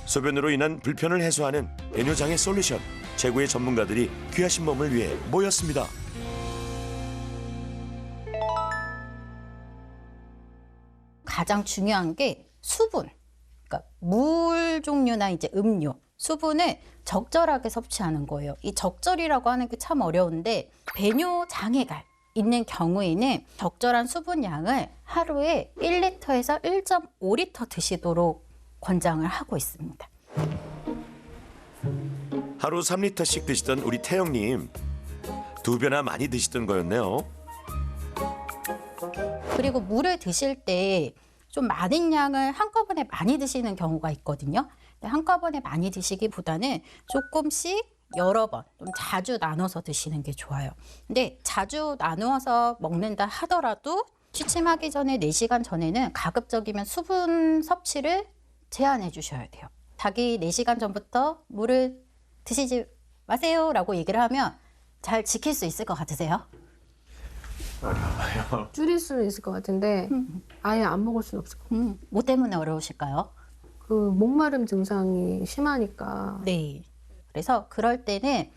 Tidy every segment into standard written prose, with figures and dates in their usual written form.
소변으로 인한 불편을 해소하는 배뇨장애 솔루션. 최고의 전문가들이 귀하신 몸을 위해 모였습니다. 가장 중요한 게 수분. 그러니까 물 종류나 이제 음료, 수분을 적절하게 섭취하는 거예요. 이 적절이라고 하는 게 참 어려운데 배뇨 장애가 있는 경우에는 적절한 수분 양을 하루에 1리터에서 1.5리터 드시도록 권장을 하고 있습니다. 하루 3리터씩 드시던 우리 태영님. 2배나 많이 드시던 거였네요. 그리고 물을 드실 때 좀 많은 양을 한꺼번에 많이 드시는 경우가 있거든요. 근데 한꺼번에 많이 드시기보다는 조금씩 여러 번, 좀 자주 나눠서 드시는 게 좋아요. 근데 자주 나누어서 먹는다 하더라도 취침하기 전에 4시간 전에는 가급적이면 수분 섭취를 제한해 주셔야 돼요. 자기 4시간 전부터 물을 드시지 마세요 라고 얘기를 하면 잘 지킬 수 있을 것 같으세요? 줄일 수는 있을 것 같은데 아예 안 먹을 수는 없을 것 같아요. 뭐 때문에 어려우실까요? 그 목마름 증상이 심하니까. 네. 그래서 그럴 때는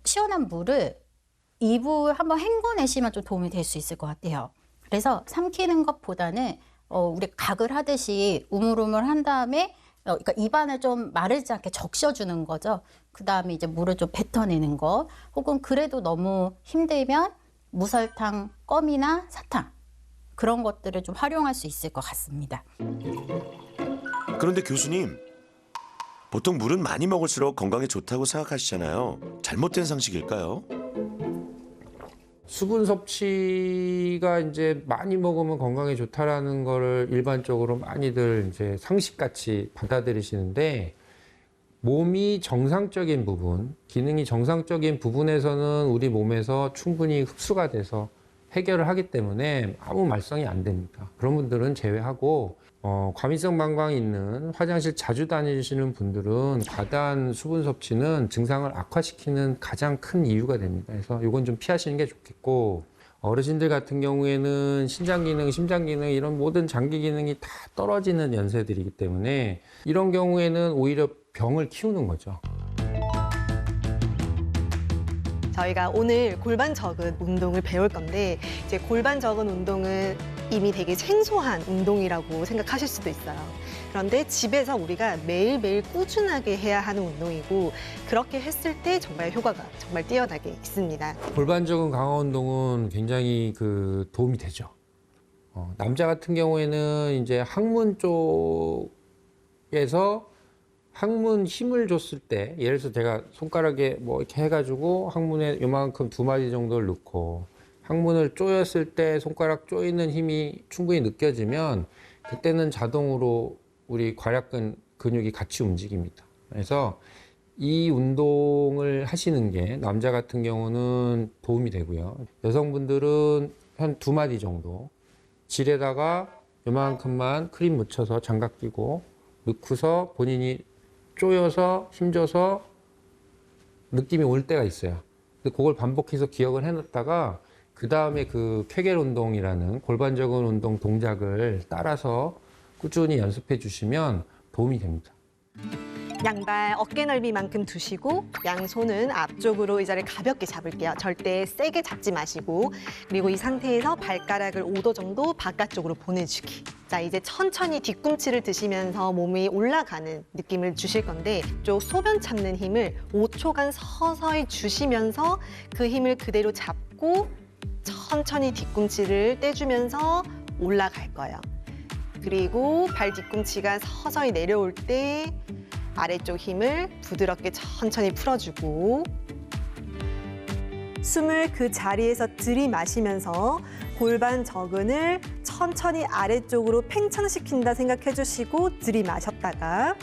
시원한 물을 입을 한번 헹궈내시면 좀 도움이 될 수 있을 것 같아요. 그래서 삼키는 것보다는 우리 각을 하듯이 우물우물 한 다음에 그러니까 입안을 좀 마르지 않게 적셔주는 거죠. 그 다음에 이제 물을 좀 뱉어내는 거. 혹은 그래도 너무 힘들면 무설탕, 껌이나 사탕 그런 것들을 좀 활용할 수 있을 것 같습니다. 그런데 교수님, 보통 물은 많이 먹을수록 건강에 좋다고 생각하시잖아요. 잘못된 상식일까요? 수분 섭취가 이제 많이 먹으면 건강에 좋다라는 거를 일반적으로 많이들 이제 상식같이 받아들이시는데, 몸이 정상적인 부분, 기능이 정상적인 부분에서는 우리 몸에서 충분히 흡수가 돼서 해결을 하기 때문에 아무 말썽이 안 됩니다. 그런 분들은 제외하고 과민성 방광이 있는 화장실 자주 다니시는 분들은 과다한 수분 섭취는 증상을 악화시키는 가장 큰 이유가 됩니다. 그래서 이건 좀 피하시는 게 좋겠고, 어르신들 같은 경우에는 신장 기능, 심장 기능 이런 모든 장기 기능이 다 떨어지는 연세들이기 때문에 이런 경우에는 오히려 병을 키우는 거죠. 저희가 오늘 골반 저근 운동을 배울 건데, 이제 골반 저근 운동은 이미 되게 생소한 운동이라고 생각하실 수도 있어요. 그런데 집에서 우리가 매일매일 꾸준하게 해야 하는 운동이고, 그렇게 했을 때 정말 효과가 정말 뛰어나게 있습니다. 골반 저근 강화 운동은 굉장히 도움이 되죠. 남자 같은 경우에는 이제 항문 쪽에서 항문 힘을 줬을 때, 예를 들어서 제가 손가락에 뭐 이렇게 해가지고 항문에 요만큼 2마디 정도를 넣고 항문을 조였을 때 손가락 조이는 힘이 충분히 느껴지면 그때는 자동으로 우리 괄약근 근육이 같이 움직입니다. 그래서 이 운동을 하시는 게 남자 같은 경우는 도움이 되고요. 여성분들은 한 2마디 정도 질에다가 요만큼만 크림 묻혀서 장갑 끼고 넣고서 본인이 쪼여서 힘줘서 느낌이 올 때가 있어요. 근데 그걸 반복해서 기억을 해놨다가 그 다음에 그 쾌겔 운동이라는 골반 저근 운동 동작을 따라서 꾸준히 연습해 주시면 도움이 됩니다. 양발 어깨 넓이만큼 두시고 양손은 앞쪽으로 의자를 가볍게 잡을게요. 절대 세게 잡지 마시고, 그리고 이 상태에서 발가락을 5도 정도 바깥쪽으로 보내주기. 자, 이제 천천히 뒤꿈치를 드시면서 몸이 올라가는 느낌을 주실 건데, 쪽 소변 참는 힘을 5초간 서서히 주시면서 그 힘을 그대로 잡고 천천히 뒤꿈치를 떼주면서 올라갈 거예요. 그리고 발 뒤꿈치가 서서히 내려올 때 아래쪽 힘을 부드럽게 천천히 풀어주고, 숨을 그 자리에서 들이마시면서 골반 저근을 천천히 아래쪽으로 팽창시킨다 생각해 주시고 들이마셨다가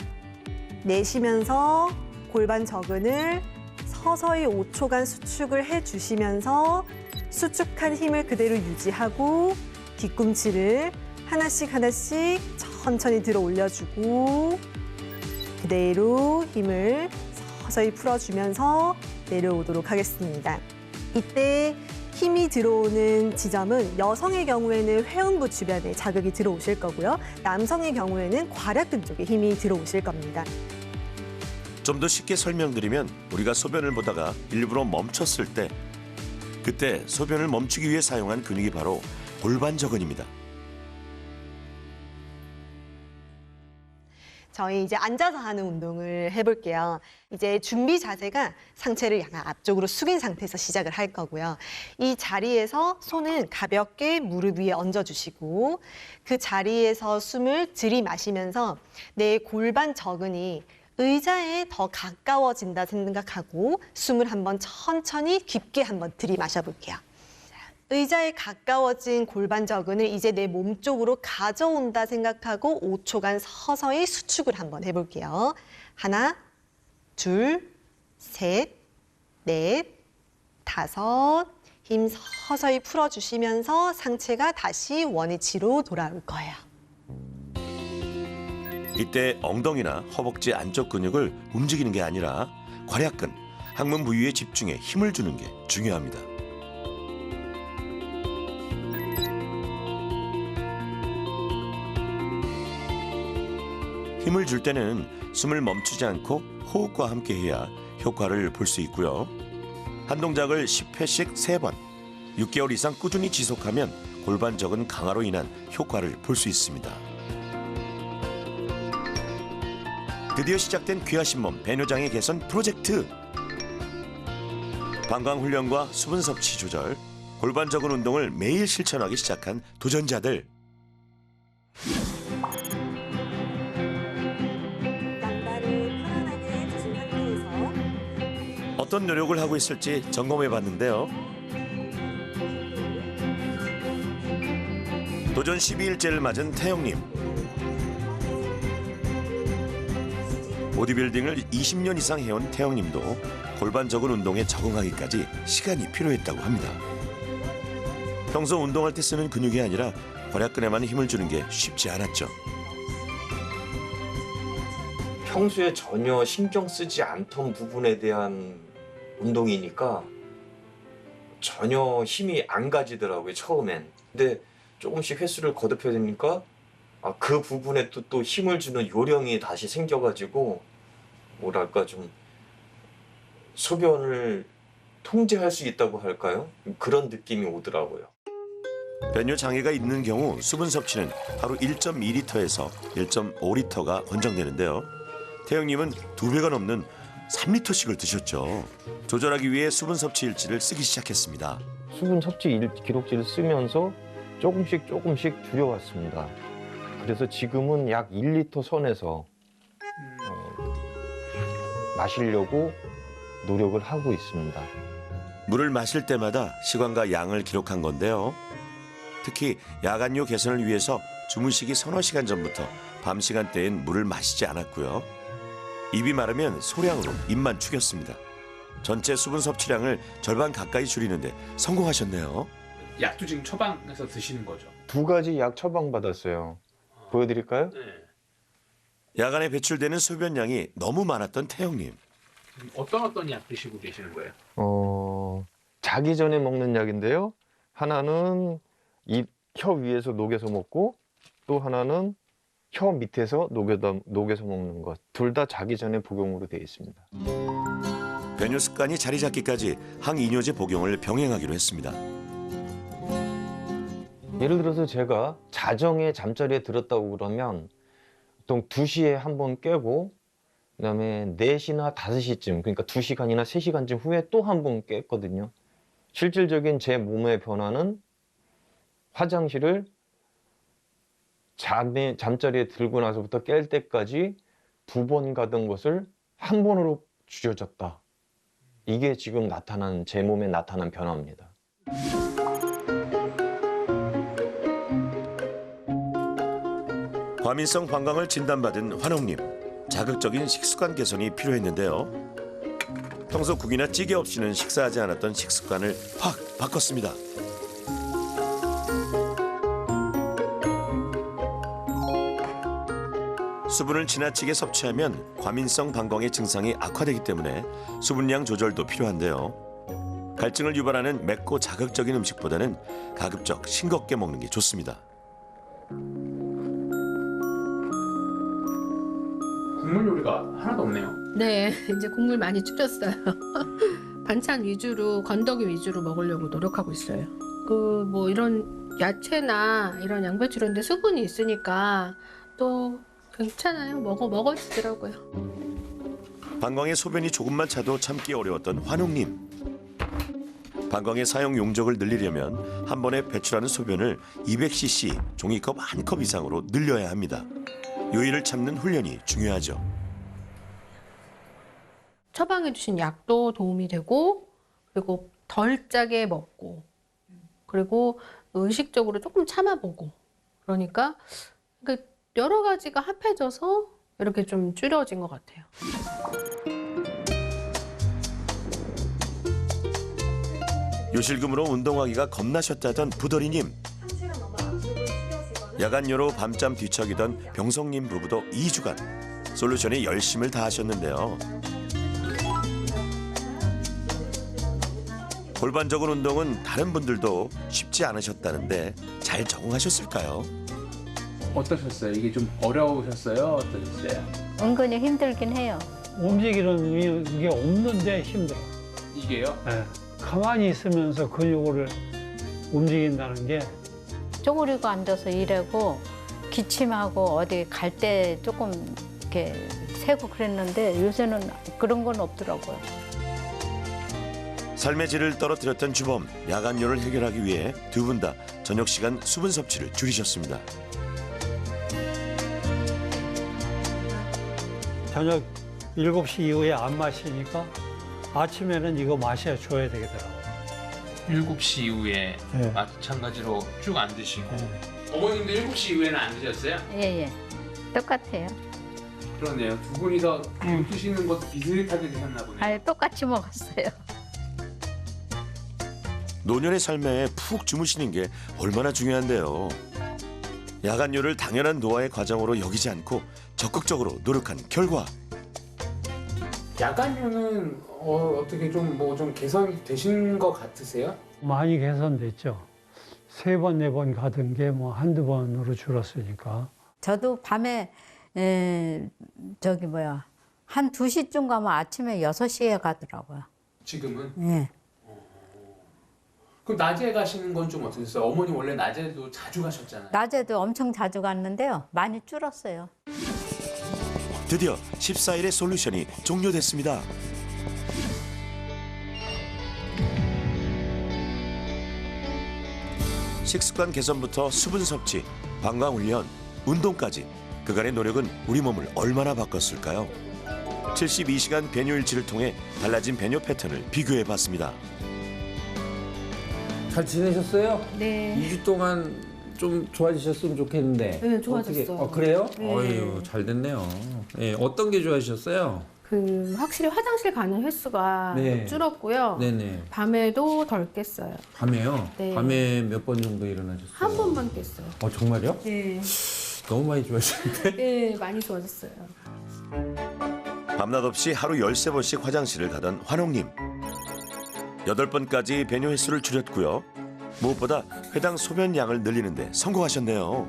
내쉬면서 골반 저근을 서서히 5초간 수축을 해주시면서 수축한 힘을 그대로 유지하고 뒤꿈치를 하나씩 하나씩 천천히 들어 올려주고 그대로 힘을 서서히 풀어주면서 내려오도록 하겠습니다. 이때 힘이 들어오는 지점은 여성의 경우에는 회음부 주변에 자극이 들어오실 거고요. 남성의 경우에는 괄약근 쪽에 힘이 들어오실 겁니다. 좀 더 쉽게 설명드리면 우리가 소변을 보다가 일부러 멈췄을 때 그때 소변을 멈추기 위해 사용한 근육이 바로 골반저근입니다. 저희 이제 앉아서 하는 운동을 해볼게요. 이제 준비 자세가 상체를 약간 앞쪽으로 숙인 상태에서 시작을 할 거고요. 이 자리에서 손은 가볍게 무릎 위에 얹어주시고 그 자리에서 숨을 들이마시면서 내 골반 저근이 의자에 더 가까워진다 생각하고 숨을 한번 천천히 깊게 한번 들이마셔 볼게요. 의자에 가까워진 골반 저근을 이제 내 몸 쪽으로 가져온다 생각하고 5초간 서서히 수축을 한번 해볼게요. 하나, 둘, 셋, 넷, 다섯. 힘 서서히 풀어주시면서 상체가 다시 원위치로 돌아올 거예요. 이때 엉덩이나 허벅지 안쪽 근육을 움직이는 게 아니라 괄약근, 항문 부위에 집중해 힘을 주는 게 중요합니다. 힘을 줄 때는 숨을 멈추지 않고 호흡과 함께 해야 효과를 볼 수 있고요. 한 동작을 10회씩 3번, 6개월 이상 꾸준히 지속하면 골반저근 강화로 인한 효과를 볼 수 있습니다. 드디어 시작된 귀하신 몸 배뇨장애 개선 프로젝트. 방광훈련과 수분 섭취 조절, 골반저근 운동을 매일 실천하기 시작한 도전자들. 양발을 편안하게 드신 상태에서 어떤 노력을 하고 있을지 점검해 봤는데요. 도전 12일째를 맞은 태영님. 보디빌딩을 20년 이상 해온 태영님도 골반저근 운동에 적응하기까지 시간이 필요했다고 합니다. 평소 운동할 때 쓰는 근육이 아니라 괄약근에만 힘을 주는 게 쉽지 않았죠. 평소에 전혀 신경 쓰지 않던 부분에 대한 운동이니까 전혀 힘이 안 가지더라고요, 처음엔. 근데 조금씩 횟수를 거듭해야 되니까 그 부분에 또 힘을 주는 요령이 다시 생겨가지고 뭐랄까 좀 소변을 통제할 수 있다고 할까요? 그런 느낌이 오더라고요. 배뇨 장애가 있는 경우 수분 섭취는 하루 1.2리터에서 1.5리터가 권장되는데요. 태영님은 2배가 넘는 3리터씩을 드셨죠. 조절하기 위해 수분 섭취 일지를 쓰기 시작했습니다. 수분 섭취 기록지를 쓰면서 조금씩 줄여왔습니다. 그래서 지금은 약 1리터 선에서 마시려고 노력을 하고 있습니다. 물을 마실 때마다 시간과 양을 기록한 건데요. 특히 야간요 개선을 위해서 주무시기 서너 시간 전부터 밤 시간대엔 물을 마시지 않았고요. 입이 마르면 소량으로 입만 죽였습니다. 전체 수분 섭취량을 절반 가까이 줄이는데 성공하셨네요. 약도 지금 처방해서 드시는 거죠? 2가지 약 처방받았어요. 보여드릴까요? 네. 야간에 배출되는 소변량이 너무 많았던 태영님. 어떤 약 드시고 계시는 거예요? 자기 전에 먹는 약인데요. 하나는 이 혀 위에서 녹여서 먹고 또 하나는 혀 밑에서 녹여서 먹는 것. 둘 다 자기 전에 복용으로 되어 있습니다. 배뇨 습관이 자리 잡기까지 항이뇨제 복용을 병행하기로 했습니다. 예를 들어서 제가 자정에 잠자리에 들었다고 그러면 보통 2시에 한 번 깨고 그다음에 4시나 5시쯤 그러니까 2시간이나 3시간쯤 후에 또 한 번 깼거든요. 실질적인 제 몸의 변화는 화장실을 잠자리에 들고 나서부터 깰 때까지 2번 가던 것을 한 번으로 줄여졌다. 이게 지금 제 몸에 나타난 변화입니다. 과민성 방광을 진단받은 환옥님. 자극적인 식습관 개선이 필요했는데요. 평소 국이나 찌개 없이는 식사하지 않았던 식습관을 확 바꿨습니다. 수분을 지나치게 섭취하면 과민성 방광의 증상이 악화되기 때문에 수분량 조절도 필요한데요. 갈증을 유발하는 맵고 자극적인 음식보다는 가급적 싱겁게 먹는 게 좋습니다. 국물 요리가 하나도 없네요. 네, 이제 국물 많이 줄였어요. 반찬 위주로, 건더기 위주로 먹으려고 노력하고 있어요. 그 뭐 이런 야채나 이런 양배추 이런 데 수분이 있으니까 또 괜찮아요. 먹어지더라고요. 방광의 소변이 조금만 차도 참기 어려웠던 환웅님. 방광의 사용 용적을 늘리려면 한 번에 배출하는 소변을 200cc 종이컵 한 컵 이상으로 늘려야 합니다. 요일을 참는 훈련이 중요하죠. 처방해 주신 약도 도움이 되고 그리고 덜 짜게 먹고 그리고 의식적으로 조금 참아보고 그러니까 여러 가지가 합해져서 이렇게 좀 줄여진 것 같아요. 요실금으로 운동하기가 겁나셨다던 부더리님. 야간요로 밤잠 뒤척이던 병성님 부부도 2주간 솔루션에 열심을 다하셨는데요. 골반적인 운동은 다른 분들도 쉽지 않으셨다는데 잘 적응하셨을까요? 어떠셨어요? 이게 좀 어려우셨어요? 어떠셨어요? 은근히 힘들긴 해요. 움직이는 게 없는데 힘들어. 이게요? 예. 가만히 있으면서 근육을 움직인다는 게 쪼그리고 앉아서 일하고 기침하고 어디 갈 때 조금 이렇게 세고 그랬는데 요새는 그런 건 없더라고요. 삶의 질을 떨어뜨렸던 주범, 야간요를 해결하기 위해 두 분 다 저녁 시간 수분 섭취를 줄이셨습니다. 저녁 7시 이후에 안 마시니까 아침에는 이거 마셔줘야 되겠더라고요. 7시 이후에 네. 마찬가지로 쭉 안 드시고 네. 어머님도 7시 이후에는 안 드셨어요? 예. 똑같아요. 그러네요. 두 분이서 드시는 것도 비슷하게 드셨나 보네요. 아예 똑같이 먹었어요. 노년의 삶에 푹 주무시는 게 얼마나 중요한데요. 야간요를 당연한 노화의 과정으로 여기지 않고 적극적으로 노력한 결과 야간요는 어떻게 좀 개선이 되신 것 같으세요? 많이 개선됐죠. 3번, 4번 가던 게 뭐 한두 번으로 줄었으니까. 저도 밤에 한 2시쯤 가면 아침에 6시에 가더라고요. 지금은? 예. 그럼 낮에 가시는 건 좀 어떠셨어요? 어머니 원래 낮에도 자주 가셨잖아요. 낮에도 엄청 자주 갔는데요. 많이 줄었어요. 드디어 14일의 솔루션이 종료됐습니다. 식습관 개선부터 수분 섭취, 방광 훈련, 운동까지 그간의 노력은 우리 몸을 얼마나 바꿨을까요? 72시간 배뇨일지를 통해 달라진 배뇨 패턴을 비교해 봤습니다. 잘 지내셨어요? 네. 2주 동안 좀 좋아지셨으면 좋겠는데. 네, 좋아졌어요. 어떻게, 그래요? 네. 어휴, 잘 됐네요. 예, 어떤 게 좋아지셨어요? 확실히 화장실 가는 횟수가 네. 줄었고요. 네네. 밤에도 덜 깼어요. 밤에요? 네. 밤에 몇 번 정도 일어나셨어요? 한 번만 깼어요. 정말요? 네. 너무 많이 좋아지셨는데? 네, 많이 좋아졌어요. 밤낮 없이 하루 13번씩 화장실을 가던 환홍님. 8번까지 배뇨 횟수를 줄였고요. 무엇보다 회당 소변 양을 늘리는데 성공하셨네요.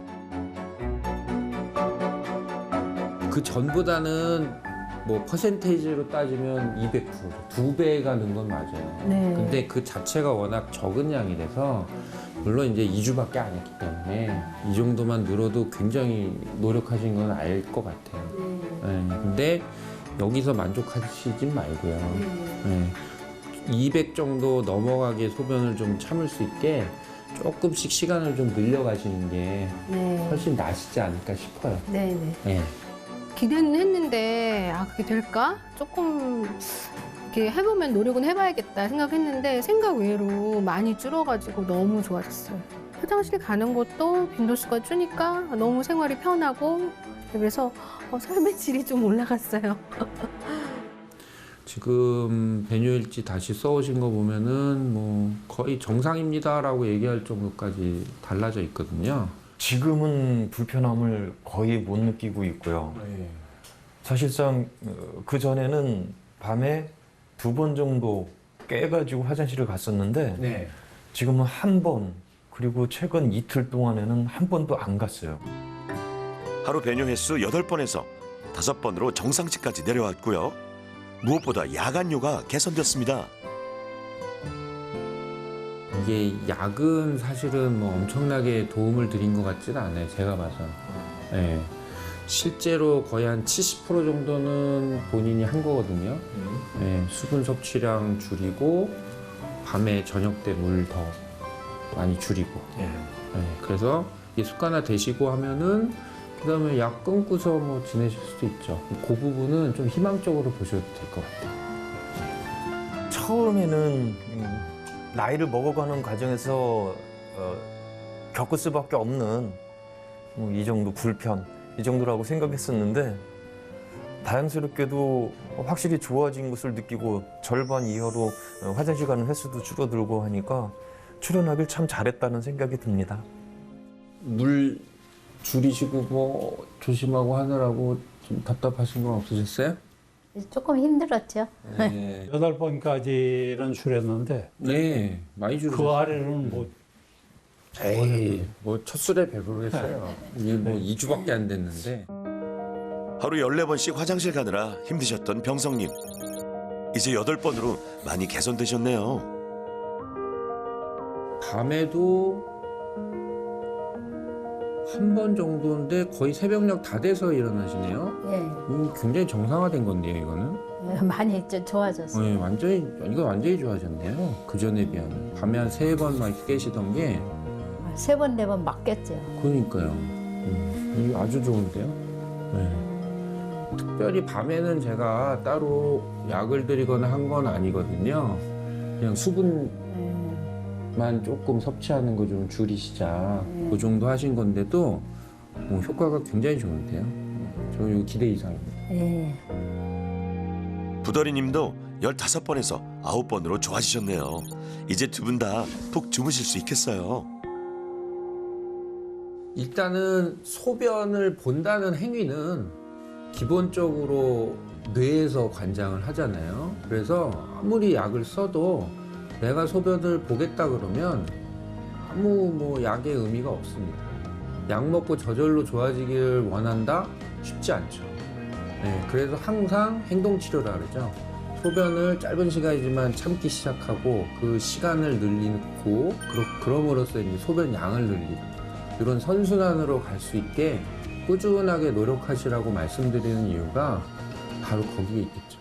그 전보다는 뭐 퍼센테이지로 따지면 200%, 2배가 는 건 맞아요. 네. 근데 그 자체가 워낙 적은 양이라서 물론 이제 2주밖에 안 했기 때문에 이 정도만 늘어도 굉장히 노력하신 건 알 것 같아요. 네, 근데 여기서 만족하시진 말고요. 네. 200 정도 넘어가게 소변을 좀 참을 수 있게 조금씩 시간을 좀 늘려가시는 게 네. 훨씬 나시지 않을까 싶어요. 네네. 네. 기대는 했는데 그게 될까? 조금 이렇게 해보면 노력은 해봐야겠다 생각했는데 생각 외로 많이 줄어가지고 너무 좋아졌어요. 화장실 가는 것도 빈도수가 주니까 너무 생활이 편하고 그래서 삶의 질이 좀 올라갔어요. 지금 배뇨일지 다시 써오신 거 보면은 뭐 거의 정상입니다라고 얘기할 정도까지 달라져 있거든요. 지금은 불편함을 거의 못 느끼고 있고요. 사실상 그 전에는 밤에 2번 정도 깨가지고 화장실을 갔었는데 네. 지금은 한 번, 그리고 최근 이틀 동안에는 한 번도 안 갔어요. 하루 배뇨 횟수 8번에서 5번으로 정상치까지 내려왔고요. 무엇보다 야간요가 개선됐습니다. 이게 약은 사실은 뭐 엄청나게 도움을 드린 것 같지는 않아요. 제가 봐서. 네. 실제로 거의 한 70% 정도는 본인이 한 거거든요. 네. 수분 섭취량 줄이고 밤에 저녁 때 물 더 많이 줄이고. 네. 그래서 이게 습관화 되시고 하면은 그다음에 약 끊고서 뭐 지내실 수도 있죠. 그 부분은 좀 희망적으로 보셔도 될 것 같아요. 처음에는 나이를 먹어가는 과정에서 겪을 수밖에 없는 이 정도 불편, 이 정도라고 생각했었는데 다행스럽게도 확실히 좋아진 것을 느끼고 절반 이하로 화장실 가는 횟수도 줄어들고 하니까 출연하길 참 잘했다는 생각이 듭니다. 물 줄이시고 뭐 조심하고 하느라고 좀 답답하신 건 없으셨어요? 조금 힘들었죠. 네. 8번까지는 줄였는데 네, 많이 줄으셨어요. 그 아래는 뭐 에이, 뭐 첫 술에 배부르겠어요. 이게 뭐 2주밖에 안 됐는데. 하루 14번씩 화장실 가느라 힘드셨던 병성님. 이제 8번으로 많이 개선되셨네요. 밤에도 한 번 정도인데 거의 새벽녘 다 돼서 일어나시네요. 예. 굉장히 정상화된 건데요, 이거는. 예, 많이 좀 좋아졌어요. 네, 이거 완전히 좋아졌네요. 그 전에 비하면. 밤에 한 3번 막 깨시던 게. 3번, 4번 맞겠죠. 그러니까요. 이거 아주 좋은데요. 네. 특별히 밤에는 제가 따로 약을 드리거나 한 건 아니거든요. 그냥 수분만 조금 섭취하는 거 좀 줄이시자. 그 정도 하신 건데도 효과가 굉장히 좋은데요. 저 이거 기대 이상입니다. 예. 부더리님도 15번에서 9번으로 좋아지셨네요. 이제 두 분 다 푹 주무실 수 있겠어요. 일단은 소변을 본다는 행위는 기본적으로 뇌에서 관장을 하잖아요. 그래서 아무리 약을 써도 내가 소변을 보겠다 그러면 아무 뭐 약의 의미가 없습니다. 약 먹고 저절로 좋아지길 원한다? 쉽지 않죠. 네, 그래서 항상 행동치료라 그러죠. 소변을 짧은 시간이지만 참기 시작하고 그 시간을 늘리고 그럼으로써 이제 소변 양을 늘리고 이런 선순환으로 갈 수 있게 꾸준하게 노력하시라고 말씀드리는 이유가 바로 거기에 있겠죠.